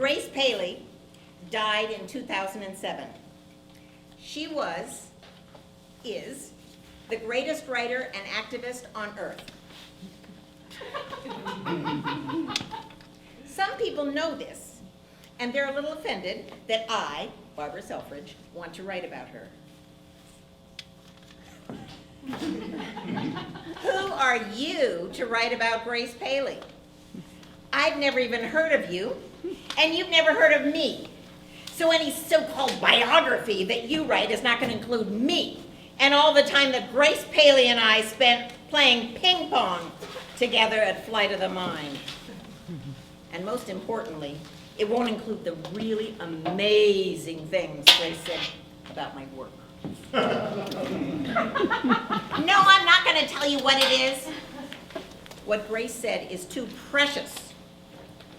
Grace Paley died in 2007. She is the greatest writer and activist on earth. Some people know this, and they're a little offended that I, Barbara Selfridge, want to write about her. Who are you to write about Grace Paley? I've never even heard of you, and you've never heard of me. So any so-called biography that you write is not going to include me and all the time that Grace Paley and I spent playing ping pong together at Flight of the Mind. And most importantly, it won't include the really amazing things Grace said about my work. No, I'm not going to tell you what it is. What Grace said is too precious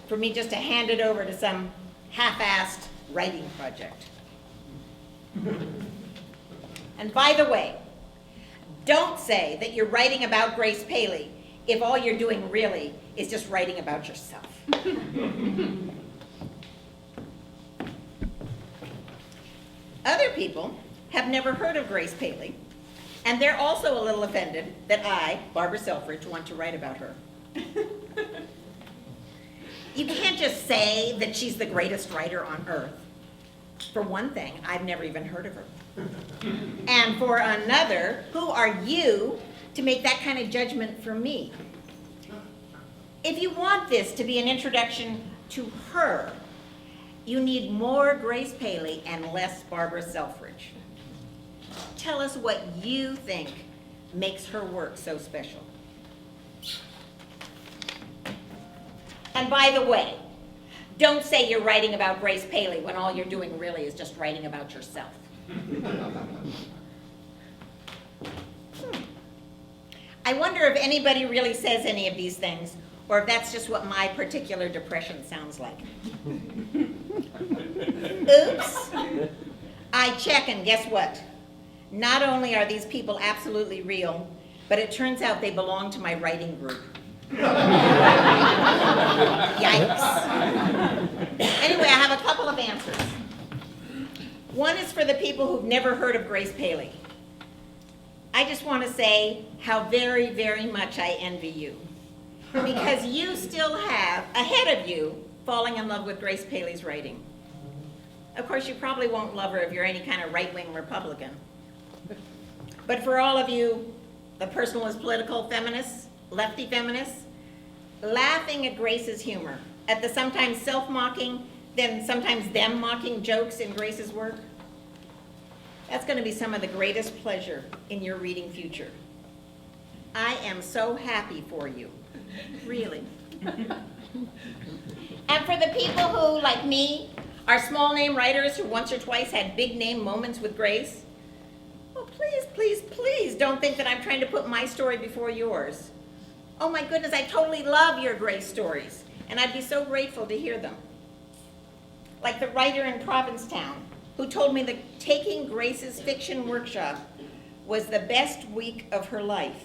for me just to hand it over to some half-assed writing project. And by the way, don't say that you're writing about Grace Paley if all you're doing really is just writing about yourself. Other people have never heard of Grace Paley, and they're also a little offended that I, Barbara Selfridge, want to write about her. You can't just say that she's the greatest writer on earth. For one thing, I've never even heard of her. And for another, who are you to make that kind of judgment for me? If you want this to be an introduction to her, you need more Grace Paley and less Barbara Selfridge. Tell us what you think makes her work so special. And by the way, don't say you're writing about Grace Paley when all you're doing really is just writing about yourself. I wonder if anybody really says any of these things, or if that's just what my particular depression sounds like. Oops. I check, and guess what? Not only are these people absolutely real, but it turns out they belong to my writing group. Yikes. Anyway, I have a couple of answers. One is for the people who've never heard of Grace Paley. I just want to say how very, very much I envy you. Because you still have, ahead of you, falling in love with Grace Paley's writing. Of course, you probably won't love her if you're any kind of right-wing Republican. But for all of you, the personalist political feminists, lefty feminists, laughing at Grace's humor, at the sometimes self-mocking, then sometimes them-mocking jokes in Grace's work, that's going to be some of the greatest pleasure in your reading future. I am so happy for you, really. And for the people who, like me, are small-name writers who once or twice had big-name moments with Grace, well, please, please, please don't think that I'm trying to put my story before yours. Oh my goodness, I totally love your Grace stories, and I'd be so grateful to hear them. Like the writer in Provincetown, who told me that taking Grace's fiction workshop was the best week of her life.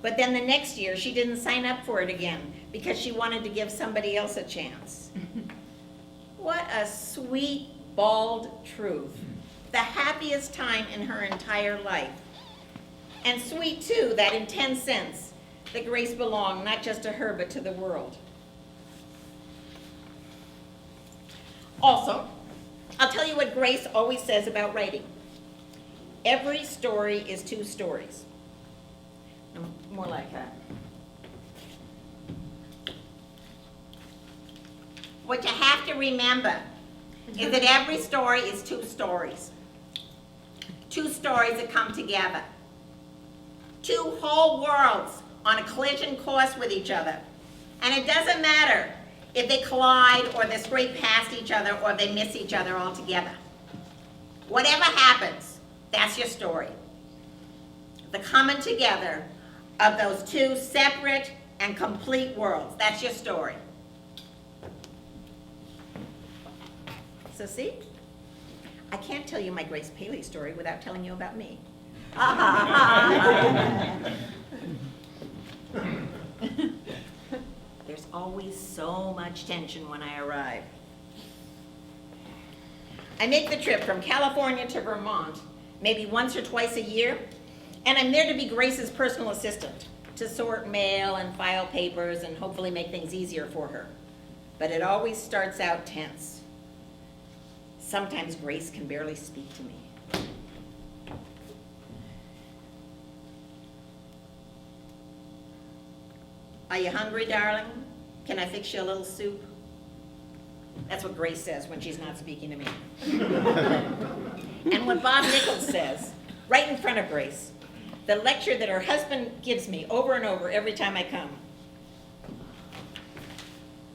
But then the next year, she didn't sign up for it again because she wanted to give somebody else a chance. What a sweet, bald truth. The happiest time in her entire life. And sweet, too, that in 10 cents, that Grace belonged not just to her, but to the world. Also, I'll tell you what Grace always says about writing. Every story is two stories. No, more like that. What you have to remember is that every story is two stories. Two stories that come together. Two whole worlds on a collision course with each other. And it doesn't matter if they collide or they scrape past each other or they miss each other altogether. Whatever happens, that's your story. The coming together of those two separate and complete worlds. That's your story. So see, I can't tell you my Grace Paley story without telling you about me. There's always so much tension when I arrive. I make the trip from California to Vermont maybe once or twice a year, and I'm there to be Grace's personal assistant, to sort mail and file papers and hopefully make things easier for her. But it always starts out tense. Sometimes Grace can barely speak to me. Are you hungry, darling? Can I fix you a little soup? That's what Grace says when she's not speaking to me. And what Bob Nichols says, right in front of Grace, the lecture that her husband gives me over and over every time I come.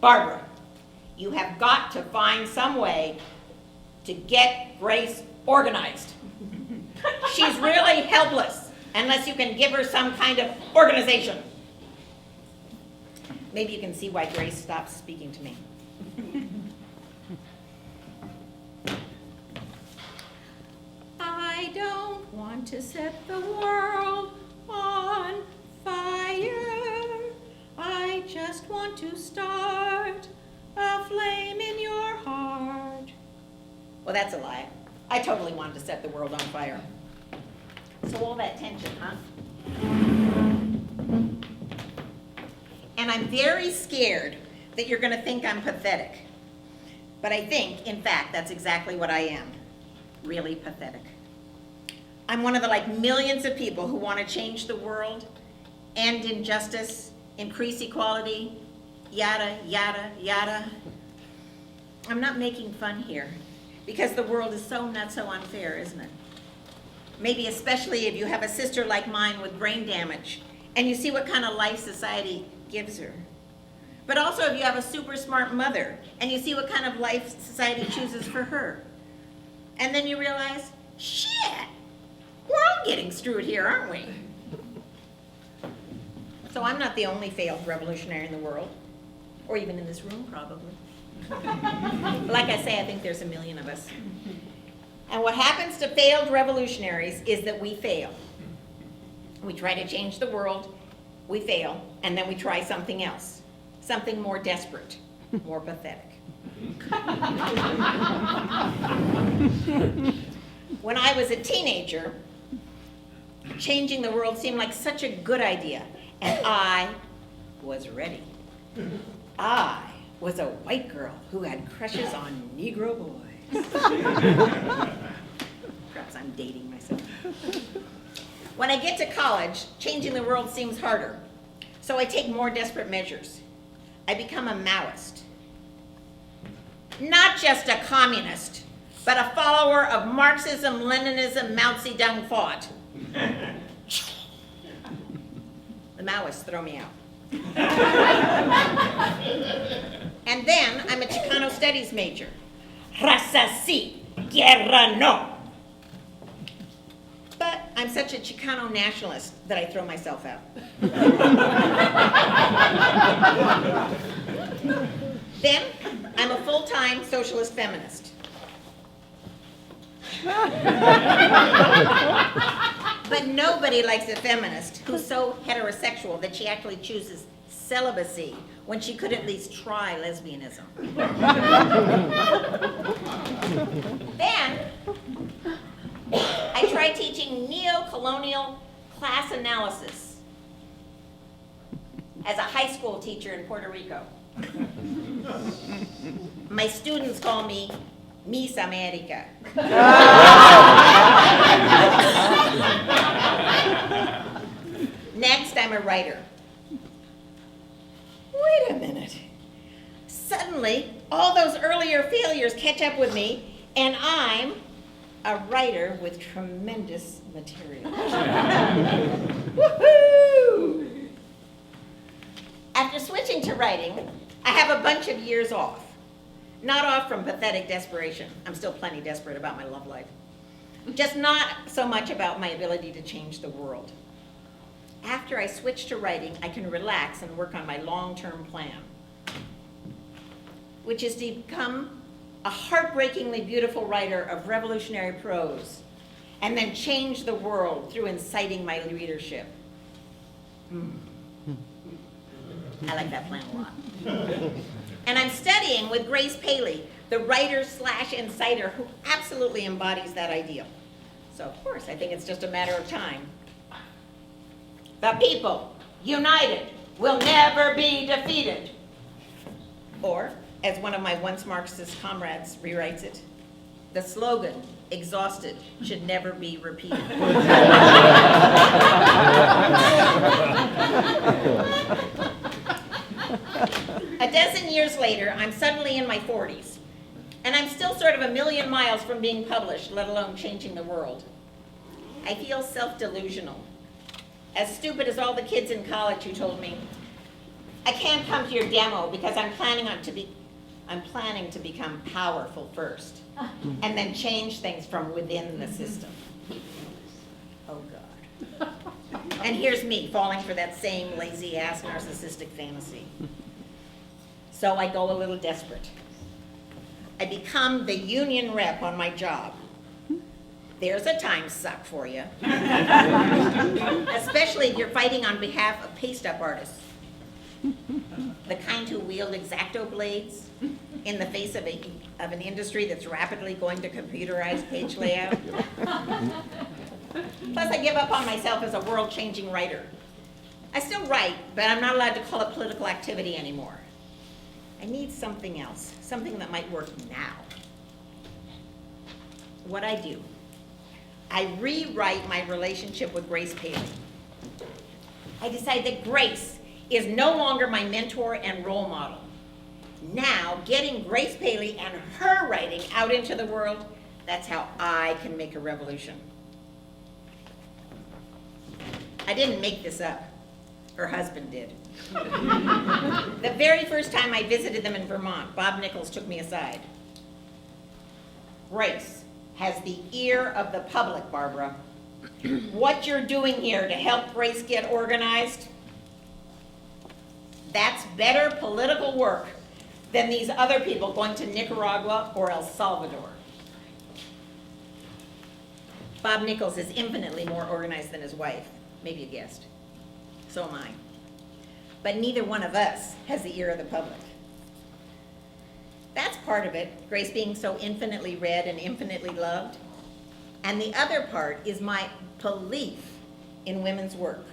Barbara, you have got to find some way to get Grace organized. She's really helpless unless you can give her some kind of organization. Maybe you can see why Grace stops speaking to me. I don't want to set the world on fire. I just want to start a flame in your heart. Well, that's a lie. I totally wanted to set the world on fire. So all that tension, huh? And I'm very scared that you're going to think I'm pathetic. But I think, in fact, that's exactly what I am. Really pathetic. I'm one of the millions of people who want to change the world, end injustice, increase equality, yada, yada, yada. I'm not making fun here, because the world is so not so unfair, isn't it? Maybe especially if you have a sister like mine with brain damage, and you see what kind of life society gives her. But also if you have a super smart mother, and you see what kind of life society chooses for her. And then you realize, shit, we're all getting screwed here, aren't we? So I'm not the only failed revolutionary in the world, or even in this room, probably. Like I say, I think there's a million of us. And what happens to failed revolutionaries is that we fail. We try to change the world, we fail, and then we try something else, something more desperate, more pathetic. When I was a teenager, changing the world seemed like such a good idea, and I was ready. I was a white girl who had crushes on Negro boys. Perhaps I'm dating myself. When I get to college, changing the world seems harder, so I take more desperate measures. I become a Maoist. Not just a communist, but a follower of Marxism, Leninism, Mao Zedong thought. The Maoists throw me out. And then I'm a Chicano studies major. Raza sí, guerra no. But I'm such a Chicano nationalist that I throw myself out. Then I'm a full-time socialist feminist. But nobody likes a feminist who's so heterosexual that she actually chooses celibacy when she could at least try lesbianism. Then I tried teaching neo-colonial class analysis as a high school teacher in Puerto Rico. My students call me Miss America. Next, I'm a writer. Wait a minute. Suddenly, all those earlier failures catch up with me, and I'm a writer with tremendous material. Woohoo! After switching to writing, I have a bunch of years off. Not off from pathetic desperation. I'm still plenty desperate about my love life. Just not so much about my ability to change the world. After I switch to writing, I can relax and work on my long-term plan, which is to become a heartbreakingly beautiful writer of revolutionary prose, and then change the world through inciting my readership. I like that plan a lot. And I'm studying with Grace Paley, the writer/inciter who absolutely embodies that ideal. So of course, I think it's just a matter of time. The people, united, will never be defeated. Or, as one of my once Marxist comrades rewrites it, the slogan, exhausted, should never be repeated. A dozen years later, I'm suddenly in my 40s, and I'm still sort of a million miles from being published, let alone changing the world. I feel self-delusional, as stupid as all the kids in college who told me, I can't come to your demo because I'm planning to become powerful first, and then change things from within the system. Oh God. And here's me falling for that same lazy-ass narcissistic fantasy. So I go a little desperate. I become the union rep on my job. There's a time suck for you. Especially if you're fighting on behalf of paste-up artists. The kind who wield X-Acto blades in the face of an industry that's rapidly going to computerize page layout. Plus, I give up on myself as a world-changing writer. I still write, but I'm not allowed to call it political activity anymore. I need something else, something that might work now. What I do, I rewrite my relationship with Grace Paley. I decide that Grace is no longer my mentor and role model. Now, getting Grace Paley and her writing out into the world, that's how I can make a revolution. I didn't make this up. Her husband did. The very first time I visited them in Vermont, Bob Nichols took me aside. Grace has the ear of the public, Barbara. What you're doing here to help Grace get organized, that's better political work than these other people going to Nicaragua or El Salvador. Bob Nichols is infinitely more organized than his wife. Maybe you guessed. So am I. But neither one of us has the ear of the public. That's part of it, Grace being so infinitely read and infinitely loved. And the other part is my belief in women's work.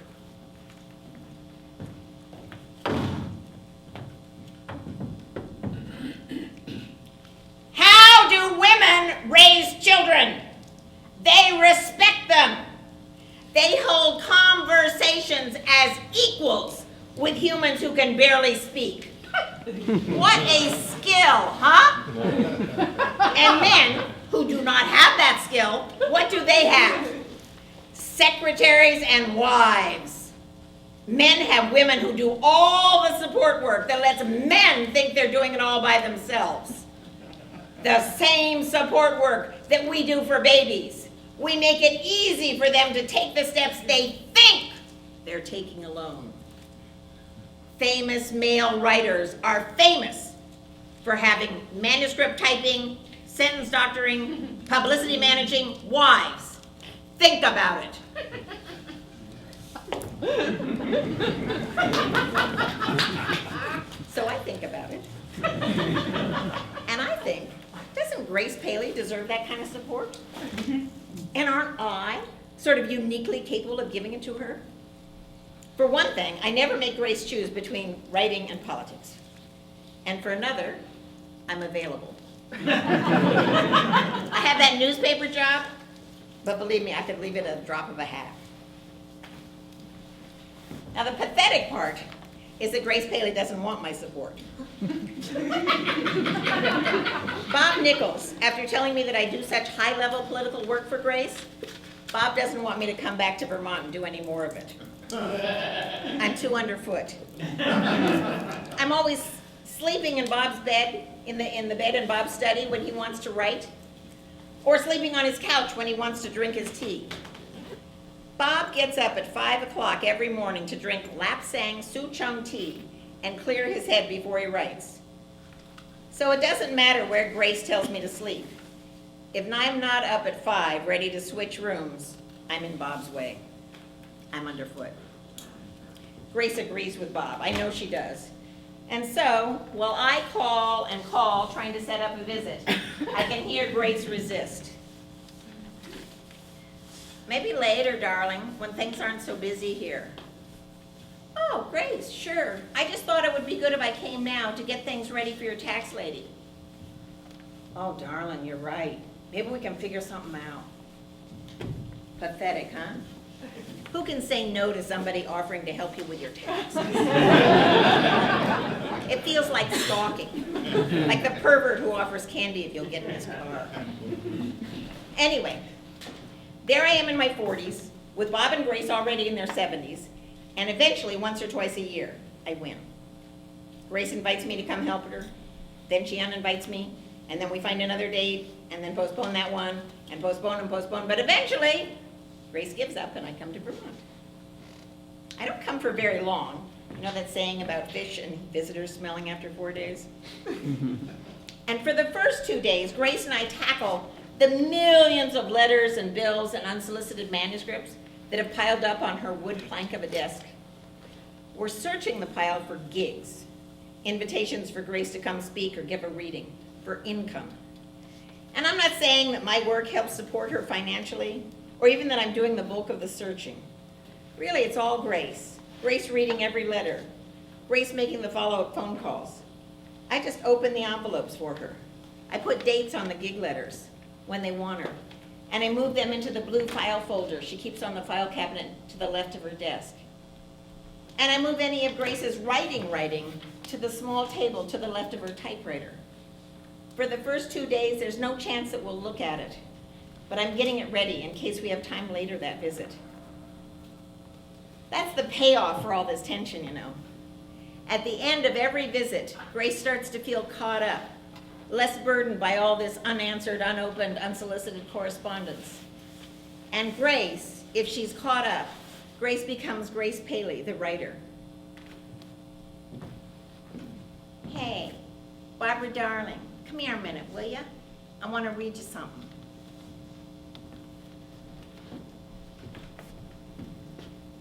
How do women raise children? They respect them. They hold conversations as equals with humans who can barely speak. What a skill, huh? And men who do not have that skill, what do they have? Secretaries and wives. Men have women who do all the support work that lets men think they're doing it all by themselves. The same support work that we do for babies. We make it easy for them to take the steps they think they're taking alone. Famous male writers are famous for having manuscript typing, sentence doctoring, publicity managing wives. Think about it. So I think about it. And I think, doesn't Grace Paley deserve that kind of support? And aren't I sort of uniquely capable of giving it to her? For one thing, I never make Grace choose between writing and politics. And for another, I'm available. I have that newspaper job, but believe me, I could leave it at a drop of a hat. Now the pathetic part is that Grace Paley doesn't want my support. Bob Nichols, after telling me that I do such high-level political work for Grace, Bob doesn't want me to come back to Vermont and do any more of it. I'm too underfoot. I'm always sleeping in Bob's bed, in the bed in Bob's study when he wants to write, or sleeping on his couch when he wants to drink his tea. Bob gets up at 5 o'clock every morning to drink Lapsang Souchong tea and clear his head before he writes. So it doesn't matter where Grace tells me to sleep. If I'm not up at 5 ready to switch rooms, I'm in Bob's way. I'm underfoot. Grace agrees with Bob. I know she does. And so, while I call and call, trying to set up a visit, I can hear Grace resist. Maybe later, darling, when things aren't so busy here. Oh, Grace, sure. I just thought it would be good if I came now to get things ready for your tax lady. Oh, darling, you're right. Maybe we can figure something out. Pathetic, huh? Who can say no to somebody offering to help you with your taxes? It feels like stalking, like the pervert who offers candy if you'll get in his car. Anyway, there I am in my 40s, with Bob and Grace already in their 70s, and eventually, once or twice a year, I win. Grace invites me to come help her, then she uninvites me, and then we find another date, and then postpone that one, and postpone, but eventually, Grace gives up and I come to Vermont. I don't come for very long. You know that saying about fish and visitors smelling after 4 days? And for the first 2 days, Grace and I tackle the millions of letters and bills and unsolicited manuscripts that have piled up on her wood plank of a desk. We're searching the pile for gigs, invitations for Grace to come speak or give a reading, for income. And I'm not saying that my work helps support her financially, or even that I'm doing the bulk of the searching. Really, it's all Grace. Grace reading every letter. Grace making the follow-up phone calls. I just open the envelopes for her. I put dates on the gig letters when they want her. And I move them into the blue file folder she keeps on the file cabinet to the left of her desk. And I move any of Grace's writing to the small table to the left of her typewriter. For the first 2 days, there's no chance that we'll look at it. But I'm getting it ready in case we have time later that visit. That's the payoff for all this tension, you know. At the end of every visit, Grace starts to feel caught up, less burdened by all this unanswered, unopened, unsolicited correspondence. And Grace, if she's caught up, Grace becomes Grace Paley, the writer. Hey, Barbara darling, come here a minute, will ya? I want to read you something.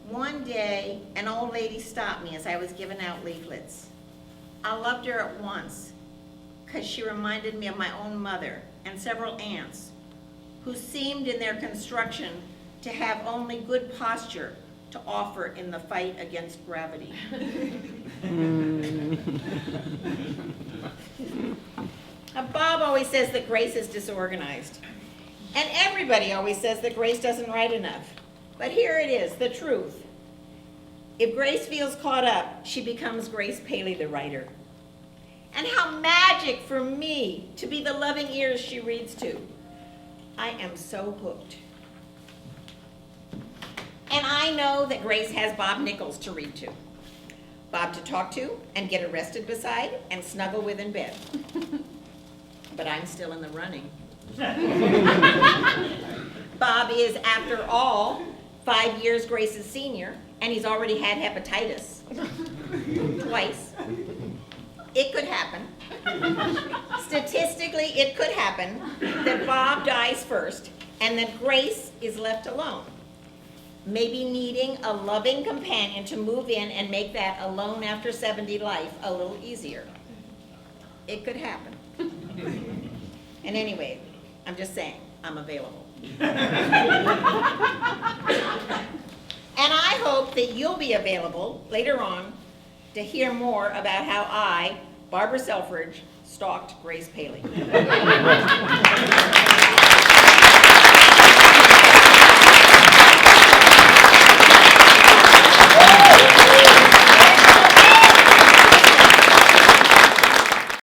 One day, an old lady stopped me as I was giving out leaflets. I loved her at once, because she reminded me of my own mother and several aunts, who seemed in their construction to have only good posture to offer in the fight against gravity. Now, Bob always says that Grace is disorganized, and everybody always says that Grace doesn't write enough. But here it is, the truth. If Grace feels caught up, she becomes Grace Paley, the writer. And how magic for me to be the loving ears she reads to. I am so hooked. And I know that Grace has Bob Nichols to read to. Bob to talk to and get arrested beside and snuggle with in bed. But I'm still in the running. Bob is, after all, 5 years Grace's senior, and he's already had hepatitis. Twice. It could happen. Statistically, it could happen that Bob dies first and that Grace is left alone. Maybe needing a loving companion to move in and make that alone after 70 life a little easier. It could happen. And anyway, I'm just saying, I'm available. And I hope that you'll be available later on to hear more about how I, Barbara Selfridge, stalked Grace Paley.